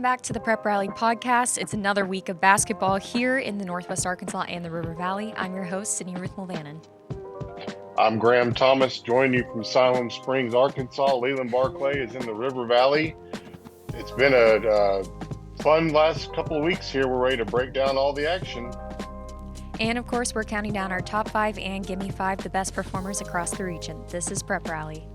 back to the Prep Rally podcast. It's another week of basketball here in the Northwest Arkansas and the River Valley. I'm your host, Sydney Ruth Mulvannon. I'm Graham Thomas, joining you from Siloam Springs, Arkansas. Leland Barclay is in the River Valley. It's been a fun last couple of weeks here. We're ready to break down all the action. And of course, we're counting down our top 5 and Gimmie 5, the best performers across the region. This is Prep Rally.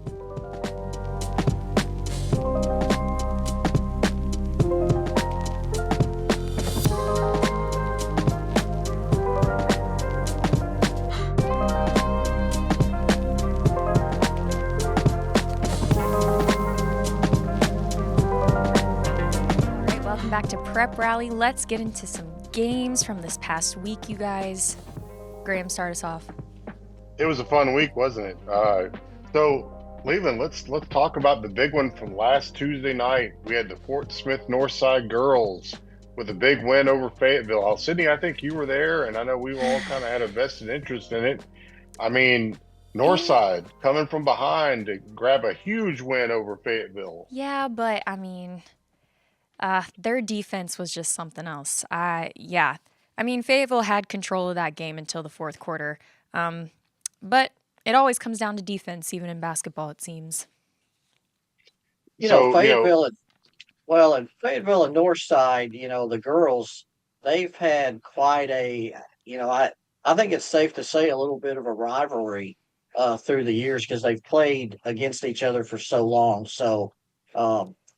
Back to Prep Rally. Let's get into some games from this past week, you guys. Graham, start us off. It was a fun week, wasn't it? So, Leland, let's talk about the big one from last Tuesday night. We had the Fort Smith Northside girls with a big win over Fayetteville. Sydney, I think you were there, and I know we all kind of had a vested interest in it. I mean, Northside coming from behind to grab a huge win over Fayetteville. Yeah, but I mean, their defense was just something else. Fayetteville had control of that game until the fourth quarter. But it always comes down to defense, even in basketball, it seems. Fayetteville and Northside, the girls, they've had quite a, I think it's safe to say a little bit of a rivalry through the years because they've played against each other for so long. So,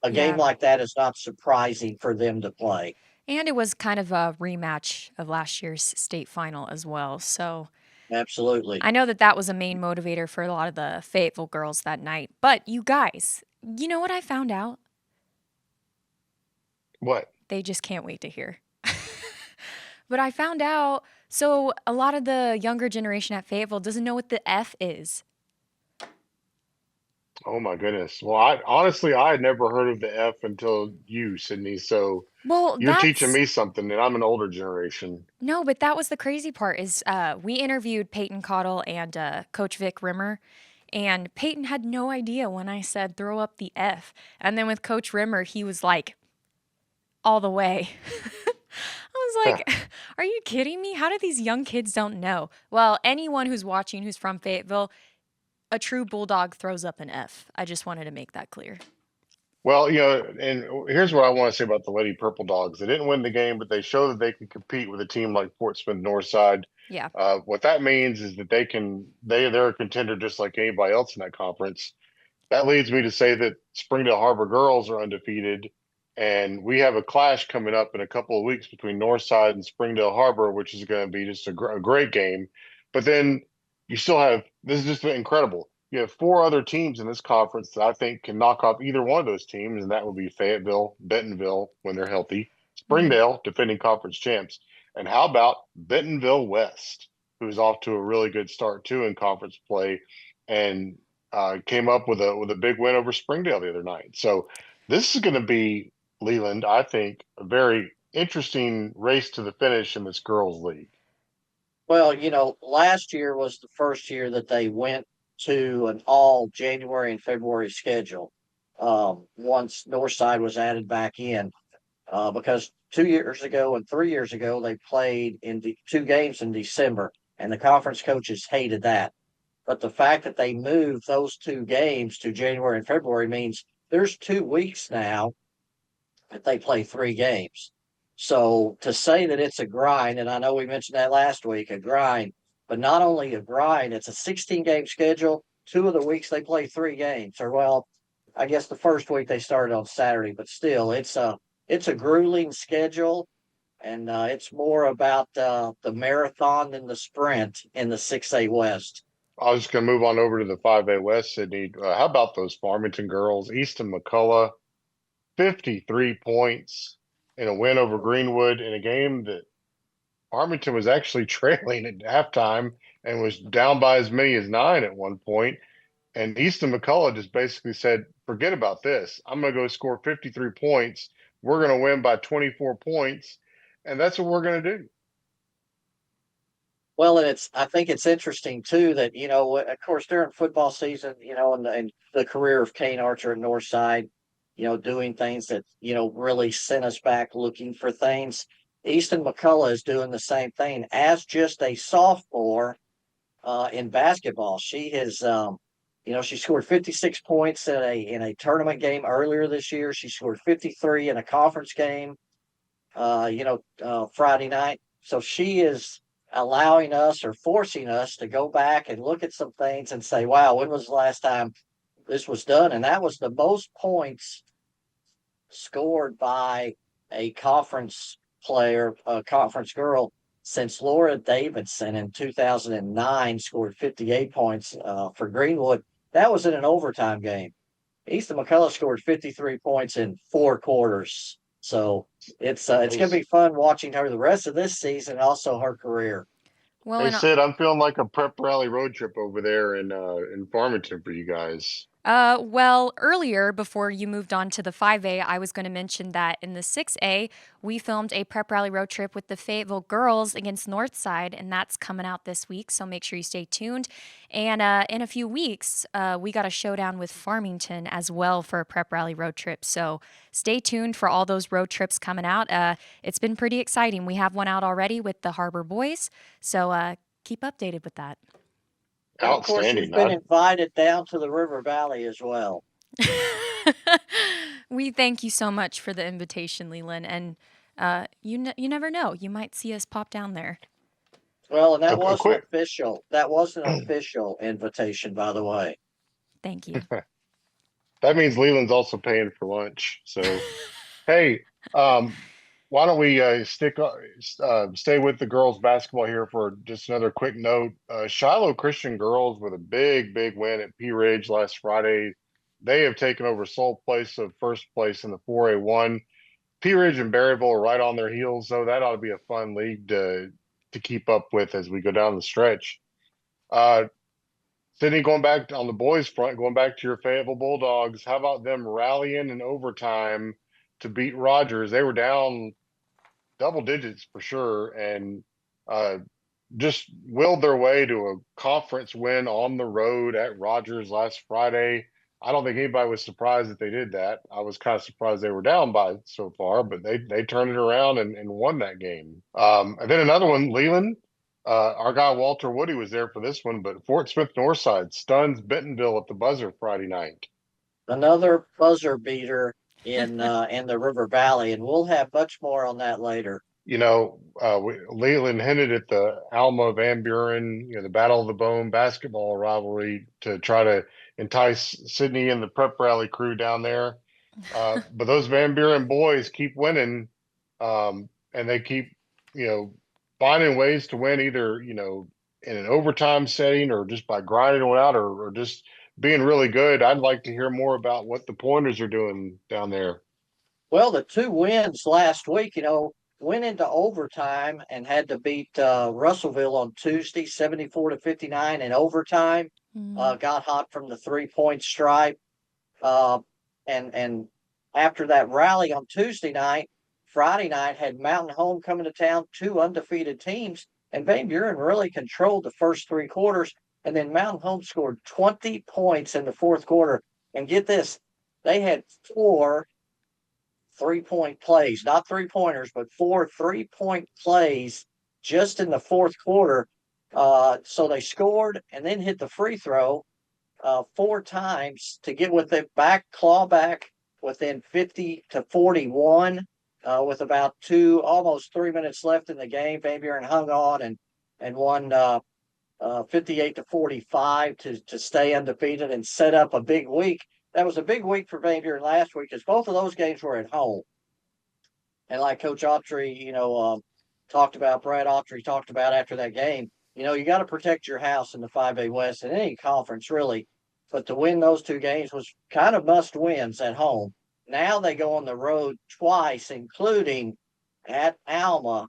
a game like that is not surprising for them to play. And it was kind of a rematch of last year's state final as well. So absolutely. I know that was a main motivator for a lot of the Fayetteville girls that night. But you guys, you know what I found out? What? They just can't wait to hear. But I found out, so a lot of the younger generation at Fayetteville doesn't know what the F is. Oh my goodness. Well, I had never heard of the F until you, Sydney. So you're teaching me something, and I'm an older generation. No, but that was the crazy part is we interviewed Peyton Cottle and Coach Vic Rimmer, and Peyton had no idea when I said throw up the F. And then with Coach Rimmer, he was like, all the way. I was like, are you kidding me? How do these young kids don't know? Well, anyone who's watching who's from Fayetteville, a true Bulldog throws up an F. I just wanted to make that clear. Well, and here's what I want to say about the Lady Purple Dogs. They didn't win the game, but they show that they can compete with a team like Fort Smith Northside. Yeah. What that means is that they're a contender just like anybody else in that conference. That leads me to say that Springdale Har-Ber girls are undefeated, and we have a clash coming up in a couple of weeks between Northside and Springdale Har-Ber, which is going to be just a great game. But then you still have, this is just incredible. You have 4 other teams in this conference that I think can knock off either one of those teams, and that would be Fayetteville, Bentonville when they're healthy, Springdale, defending conference champs, and how about Bentonville West, who's off to a really good start too in conference play, and came up with a big win over Springdale the other night. So this is going to be, Leland, I think, a very interesting race to the finish in this girls' league. Well, last year was the first year that they went to an all January and February schedule once Northside was added back in because 2 years ago and 3 years ago, they played in 2 games in December, and the conference coaches hated that. But the fact that they moved those 2 games to January and February means there's 2 weeks now that they play 3 games. So to say that it's a grind, and I know we mentioned that last week, a grind, but not only a grind, it's a 16-game schedule. 2 of the weeks they play 3 games. Or, well, I guess the first week they started on Saturday, but still, it's a grueling schedule, and it's more about the marathon than the sprint in the 6A West. I was just going to move on over to the 5A West, Sydney. How about those Farmington girls? Easton McCullough, 53 points in a win over Greenwood in a game that Farmington was actually trailing at halftime and was down by as many as 9 at one point. And Easton McCullough just basically said, forget about this. I'm going to go score 53 points. We're going to win by 24 points. And that's what we're going to do. Well, and I think it's interesting too that, of course, during football season, and the career of Kane Archer at Northside, doing things that, really sent us back looking for things. Easton McCullough is doing the same thing as just a sophomore in basketball. She has, she scored 56 points in a tournament game earlier this year. She scored 53 in a conference game, Friday night. So she is allowing us or forcing us to go back and look at some things and say, wow, when was the last time this was done? And that was the most points scored by a conference player, a conference girl, since Laura Davidson in 2009 scored 58 points for Greenwood. That was in an overtime game. Easton McCullough scored 53 points in 4 quarters. So it's going to be fun watching her the rest of this season, and also her career. Well, Hey Sid, I'm feeling like a prep rally road trip over there in Farmington for you guys. well, earlier before you moved on to the 5A, I was going to mention that in the 6A, we filmed a prep rally road trip with the Fayetteville girls against Northside, and that's coming out this week. So make sure you stay tuned. And in a few weeks, we got a showdown with Farmington as well for a prep rally road trip. So stay tuned for all those road trips coming out. It's been pretty exciting. We have one out already with the Har-Ber boys. So keep updated with that. And of course, you've been invited down to the River Valley as well. We thank you so much for the invitation, Leland, and you never know, you might see us pop down there. Well, and that wasn't official. That wasn't an official invitation, by the way. Thank you. That means Leland's also paying for lunch. So, hey, why don't we stay with the girls basketball here for just another quick note. Shiloh Christian girls with a big win at Pea Ridge last Friday. They have taken over sole place of first place in the 4A1. Pea Ridge and Berryville are right on their heels, so that ought to be a fun league to keep up with as we go down the stretch. Sydney, going back on the boys front, going back to your Fayetteville Bulldogs, how about them rallying in overtime to beat Rogers? They were down double digits for sure, and just willed their way to a conference win on the road at Rogers last Friday. I don't think anybody was surprised that they did that. I was kind of surprised they were down by so far, but they turned it around and won that game. And then another one, Leland. Our guy Walter Woody was there for this one, but Fort Smith Northside stuns Bentonville at the buzzer Friday night. Another buzzer beater in the River Valley, and we'll have much more on that later. Leland hinted at the Alma Van Buren, the Battle of the Bone basketball rivalry to try to entice Sydney and the prep rally crew down there. But those Van Buren boys keep winning, and they keep, finding ways to win either, in an overtime setting or just by grinding it out or just being really good. I'd like to hear more about what the Pointers are doing down there. Well, the 2 wins last week, went into overtime and had to beat Russellville on Tuesday, 74-59 in overtime. Got hot from the 3-point stripe. And after that rally on Tuesday night, Friday night had Mountain Home coming to town, 2 undefeated teams, and Van Buren really controlled the first 3 quarters. And then Mountain Home scored 20 points in the 4th quarter. And get this, they had 4 3-point plays, not 3-pointers, but 4 3-point plays just in the 4th quarter. So they scored and then hit the free throw 4 times to get with it back, claw back within 50-41 with about almost 3 minutes left in the game. Van Buren hung on and won 58-45 to stay undefeated and set up a big week. That was a big week for Van Buren last week because both of those games were at home. And like Coach Autry, Brad Autry talked about after that game, you got to protect your house in the 5A West in any conference, really. But to win those 2 games was kind of must wins at home. Now they go on the road twice, including at Alma,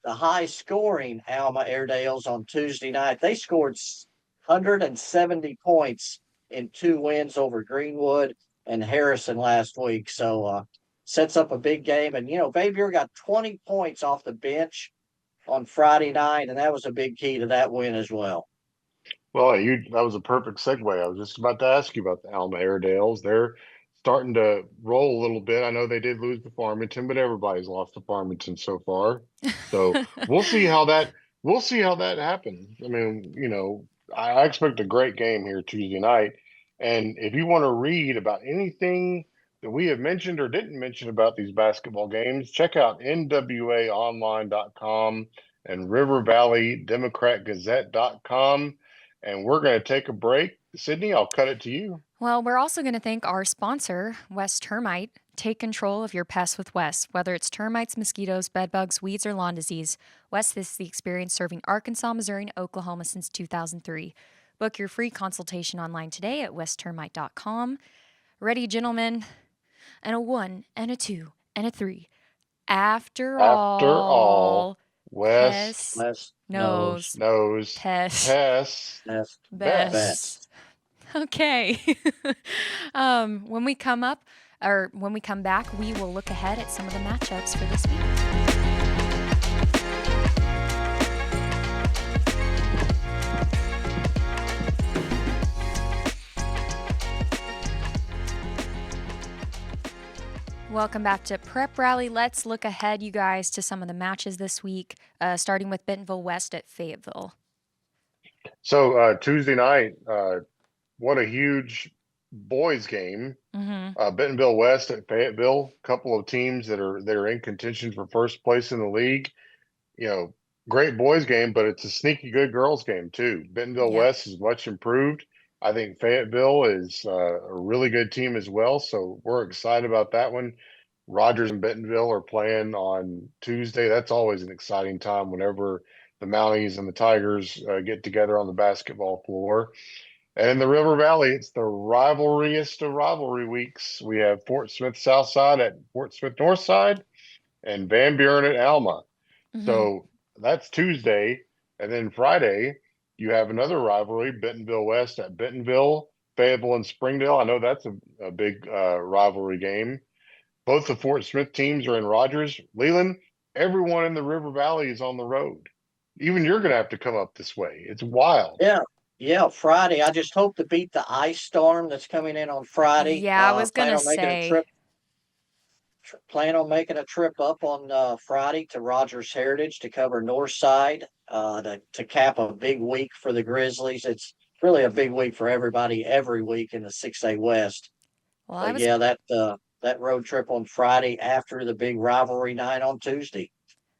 the high-scoring Alma Airedales on Tuesday night. They scored 170 points in 2 wins over Greenwood and Harrison last week. So sets up a big game. And, Van Buren got 20 points off the bench on Friday night, and that was a big key to that win as well. Well, that was a perfect segue. I was just about to ask you about the Alma Airedales. They're starting to roll a little bit. I know they did lose to Farmington, but everybody's lost to Farmington so far. So we'll see how that happens. I mean, I expect a great game here Tuesday night. And if you want to read about anything that we have mentioned or didn't mention about these basketball games, check out nwaonline.com and River Valley Democrat-Gazette.com. And we're going to take a break. Sydney, I'll cut it to you. Well, we're also going to thank our sponsor, West Termite. Take control of your pests with West. Whether it's termites, mosquitoes, bedbugs, weeds, or lawn disease, West is the experience serving Arkansas, Missouri, and Oklahoma since 2003. Book your free consultation online today at westtermite.com. Ready, gentlemen? And a 1, and a 2, and a 3. After all, West West knows knows pest best. best. Okay. When we come back, we will look ahead at some of the matchups for this week. Welcome back to Prep Rally. Let's look ahead, you guys, to some of the matches this week, starting with Bentonville West at Fayetteville. So Tuesday night, what a huge boys game. Bentonville West at Fayetteville, a couple of teams that are in contention for first place in the league. Great boys game, but it's a sneaky good girls game too. Bentonville West is much improved. I think Fayetteville is a really good team as well, so we're excited about that one. Rogers and Bentonville are playing on Tuesday. That's always an exciting time whenever the Mounties and the Tigers get together on the basketball floor. And in the River Valley, it's the rivalriest of rivalry weeks. We have Fort Smith Southside at Fort Smith Northside and Van Buren at Alma. So that's Tuesday. And then Friday, you have another rivalry, Bentonville West at Bentonville, Fayetteville and Springdale. I know that's a big rivalry game. Both the Fort Smith teams are in Rogers. Leland, everyone in the River Valley is on the road. Even you're going to have to come up this way. It's wild. Yeah, Friday. I just hope to beat the ice storm that's coming in on Friday. Yeah, I was going to say. Plan on making a trip up on Friday to Rogers Heritage to cover Northside to cap a big week for the Grizzlies. It's really a big week for everybody every week in the 6A West. Well, that road trip on Friday after the big rivalry night on Tuesday.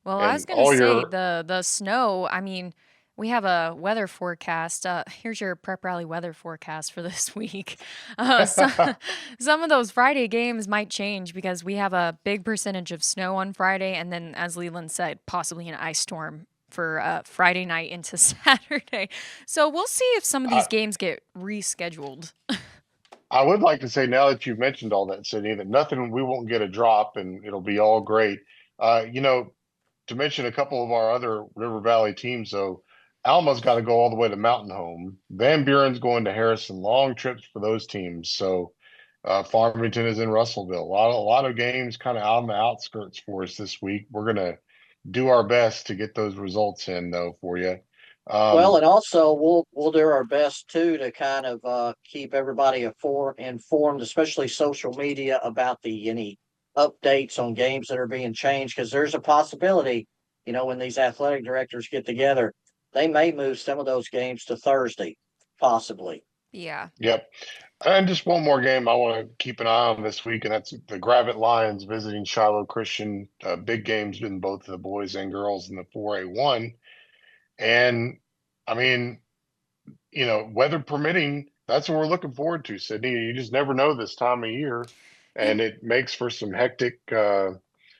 Well, I was going to say the snow. I mean, we have a weather forecast. Here's your Prep Rally weather forecast for this week. Some of those Friday games might change because we have a big percentage of snow on Friday. And then, as Leland said, possibly an ice storm for Friday night into Saturday. So we'll see if some of these games get rescheduled. I would like to say, now that you've mentioned all that, Sydney, that we won't get a drop and it'll be all great. To mention a couple of our other River Valley teams, though, Alma's got to go all the way to Mountain Home. Van Buren's going to Harrison. Long trips for those teams. So Farmington is in Russellville. A lot of games kind of out on the outskirts for us this week. We're going to do our best to get those results in, though, for you. And also we'll do our best too to kind of keep everybody informed, especially social media, about any updates on games that are being changed, because there's a possibility, when these athletic directors get together, they may move some of those games to Thursday, possibly. Yeah. Yep. And just one more game I want to keep an eye on this week, and that's the Gravette Lions visiting Shiloh Christian. Big games in both the boys and girls in the 4A1. And, I mean, weather permitting, that's what we're looking forward to, Sydney. You just never know this time of year, and it makes for some hectic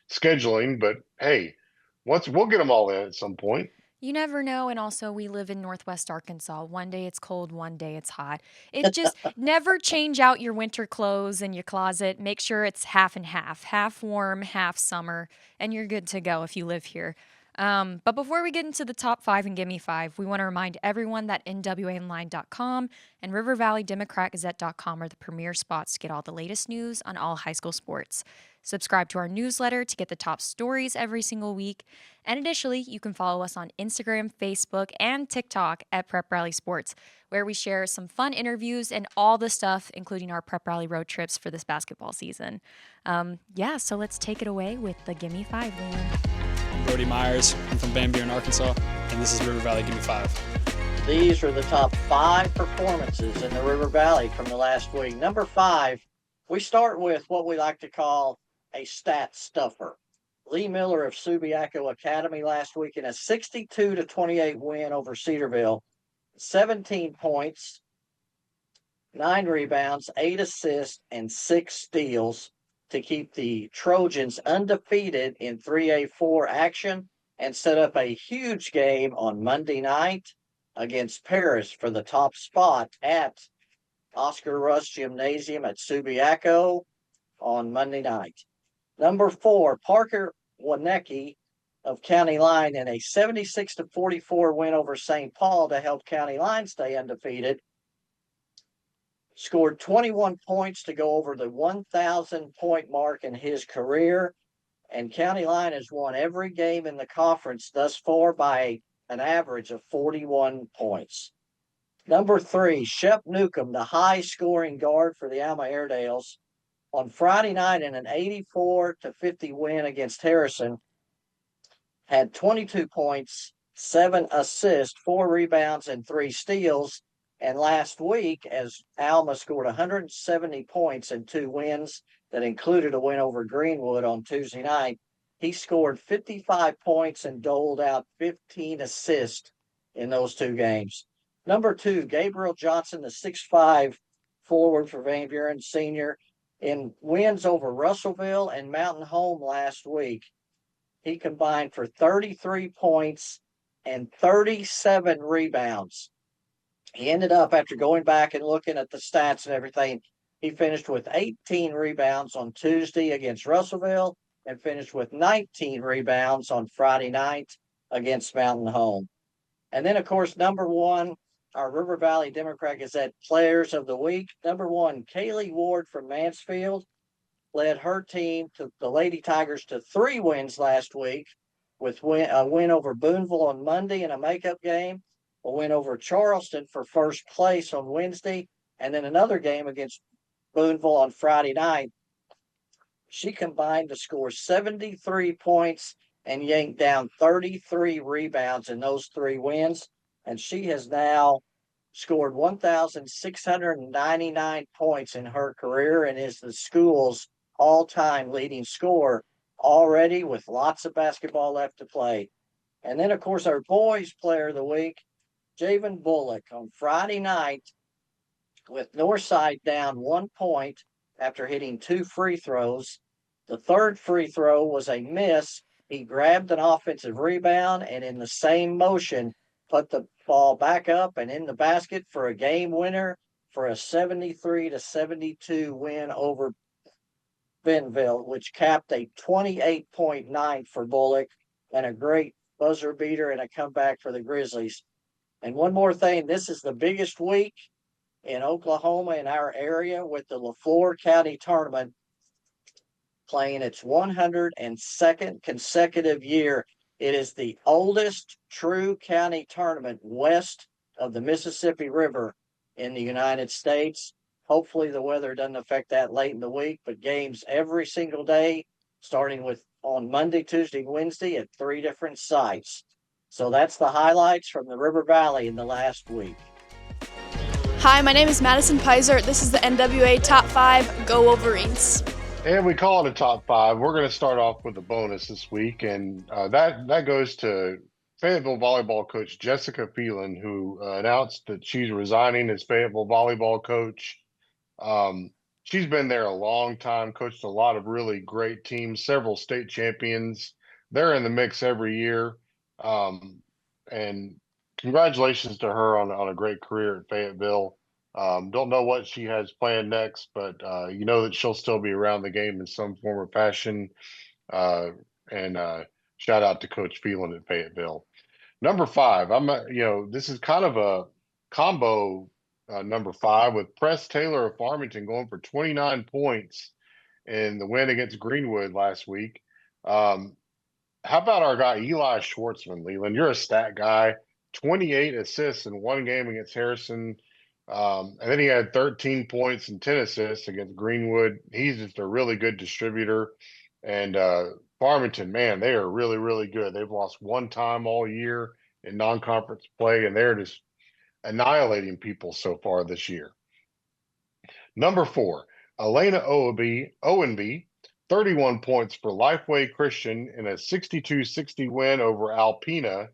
scheduling. But, hey, we'll get them all in at some point. You never know, and also we live in Northwest Arkansas. One day it's cold, one day it's hot. It just never change out your winter clothes in your closet. Make sure it's half and half warm, half summer, and you're good to go if you live here. But before we get into the top 5 and Gimme 5, we want to remind everyone that NWAonline.com and RiverValleyDemocrat-Gazette.com are the premier spots to get all the latest news on all high school sports. Subscribe to our newsletter to get the top stories every single week. And additionally, you can follow us on Instagram, Facebook, and TikTok at Prep Rally Sports, where we share some fun interviews and all the stuff, including our Prep Rally road trips for this basketball season. So let's take it away with the Gimme 5, Leland. I'm Brody Myers. I'm from Van Buren, Arkansas, and this is River Valley Gimme 5. These are the top 5 performances in the River Valley from the last week. Number 5, we start with what we like to call a stat stuffer. Lee Miller of Subiaco Academy last week in a 62-28 win over Cedarville. 17 points, 9 rebounds, 8 assists, and 6 steals to keep the Trojans undefeated in 3A4 action and set up a huge game on Monday night against Paris for the top spot at Oscar Rush Gymnasium at Subiaco on Monday night. Number 4, Parker Wanecki of County Line in a 76-44 win over St. Paul to help County Line stay undefeated. Scored 21 points to go over the 1,000 point mark in his career. And County Line has won every game in the conference thus far by an average of 41 points. Number 3, Shep Newcomb, the high scoring guard for the Alma Airedales, on Friday night in an 84-50 win against Harrison, had 22 points, 7 assists, 4 rebounds, and 3 steals. And last week, as Alma scored 170 points in 2 wins that included a win over Greenwood on Tuesday night, he scored 55 points and doled out 15 assists in those 2 games. Number 2, Gabriel Johnson, the 6'5" forward for Van Buren senior, in wins over Russellville and Mountain Home last week. He combined for 33 points and 37 rebounds. He ended up, after going back and looking at the stats and everything, he finished with 18 rebounds on Tuesday against Russellville and finished with 19 rebounds on Friday night against Mountain Home. And then, of course, number 1, our River Valley Democrat-Gazette Players of the Week. Number 1, Kaylee Ward from Mansfield led her team, to the Lady Tigers, to 3 wins last week, with a win over Boonville on Monday in a makeup game, a win over Charleston for first place on Wednesday, and then another game against Boonville on Friday night. She combined to score 73 points and yank down 33 rebounds in those 3 wins. And she has now scored 1,699 points in her career and is the school's all-time leading scorer already, with lots of basketball left to play. And then, of course, our boys player of the week, Javen Bullock, on Friday night, with Northside down 1 point after hitting 2 free throws. The 3rd free throw was a miss. He grabbed an offensive rebound and in the same motion put the ball back up and in the basket for a game winner for a 73-72 win over Bentonville, which capped a 28-point night for Bullock and a great buzzer beater and a comeback for the Grizzlies. And one more thing, this is the biggest week in Oklahoma in our area, with the LaFleur County Tournament playing its 102nd consecutive year. It is the oldest true county tournament west of the Mississippi River in the United States. Hopefully the weather doesn't affect that late in the week, but games every single day, starting with on Monday, Tuesday, Wednesday at 3 different sites. So that's the highlights from the River Valley in the last week. Hi, my name is Madison Pizer. This is the NWA Top 5. Go Wolverines. And we call it a top 5. We're going to start off with a bonus this week, and that goes to Fayetteville volleyball coach Jessica Phelan, who announced that she's resigning as Fayetteville volleyball coach. She's been there a long time, coached a lot of really great teams, several state champions. They're in the mix every year. And congratulations to her on a great career at Fayetteville. Don't know what she has planned next, but you know that she'll still be around the game in some form or fashion. And shout out to Coach Phelan at Fayetteville. Number 5, this is kind of a combo number 5 with Press Taylor of Farmington going for 29 points in the win against Greenwood last week. How about our guy Eli Schwartzman, Leland? You're a stat guy. 28 assists in one game against Harrison. And then he had 13 points and 10 assists against Greenwood. He's just a really good distributor. And Farmington, man, they are really, really good. They've lost one time all year in non-conference play, and they're just annihilating people so far this year. Number 4, Elena Owenby, 31 points for Lifeway Christian in a 62-60 win over Alpena,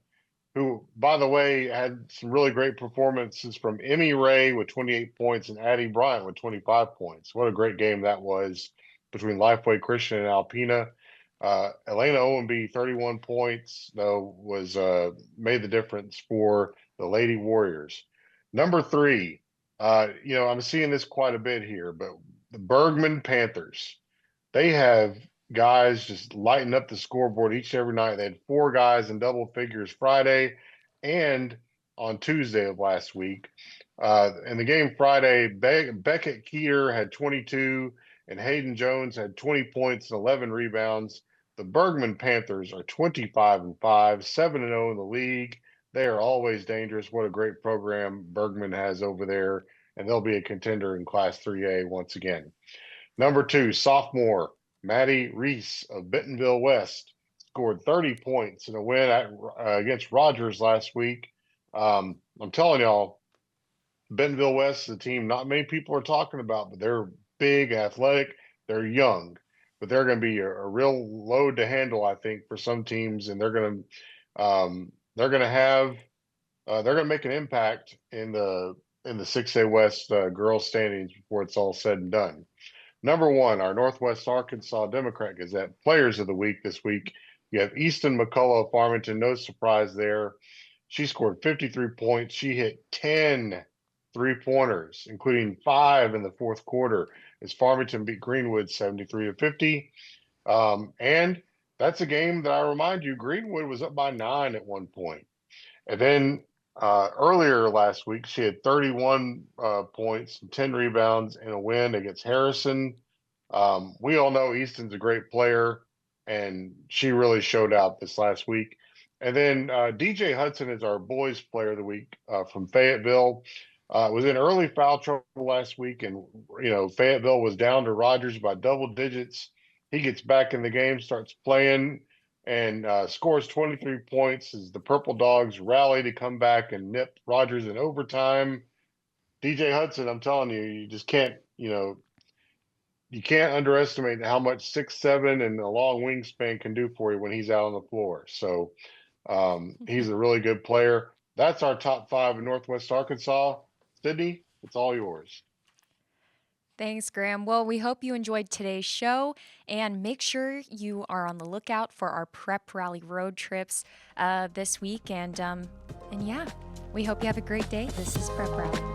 who, by the way, had some really great performances from Emmy Ray with 28 points and Addie Bryant with 25 points. What a great game that was between Lifeway Christian and Alpena. Elena Owenby, 31 points, though, was made the difference for the Lady Warriors. Number 3, I'm seeing this quite a bit here, but the Bergman Panthers, they have guys just lighting up the scoreboard each and every night. They had 4 guys in double figures Friday and on Tuesday of last week. In the game Friday, Beckett Keeter had 22 and Hayden Jones had 20 points and 11 rebounds. The Bergman Panthers are 25-5, 7-0 in the league. They are always dangerous. What a great program Bergman has over there, and they'll be a contender in Class 3A once again. Number 2, sophomore Maddie Reese of Bentonville West scored 30 points in a win against Rogers last week. I'm telling y'all, Bentonville West is a team not many people are talking about, but they're big, athletic, they're young, but they're going to be a real load to handle, I think, for some teams, and they're going to make an impact in the 6A West girls standings before it's all said and done. Number 1, our Northwest Arkansas Democrat-Gazette Players of the Week this week. You have Easton McCullough of Farmington. No surprise there. She scored 53 points. She hit 10 3-pointers, including 5 in the fourth quarter, as Farmington beat Greenwood 73-50. And that's a game that I remind you, Greenwood was up by 9 at one point. And then earlier last week, she had 31 points, 10 rebounds, and a win against Harrison. We all know Easton's a great player, and she really showed out this last week. And then DJ Hudson is our boys player of the week from Fayetteville. Was in early foul trouble last week, and Fayetteville was down to Rogers by double digits. He gets back in the game, starts playing, and scores 23 points as the Purple Dogs rally to come back and nip Rogers in overtime. DJ Hudson, I'm telling you, you just can't, you can't underestimate how much 6'7" and a long wingspan can do for you when he's out on the floor. So he's a really good player. That's our top 5 in Northwest Arkansas. Sydney, it's all yours. Thanks, Graham. Well, we hope you enjoyed today's show, and make sure you are on the lookout for our Prep Rally road trips this week. And yeah, we hope you have a great day. This is Prep Rally.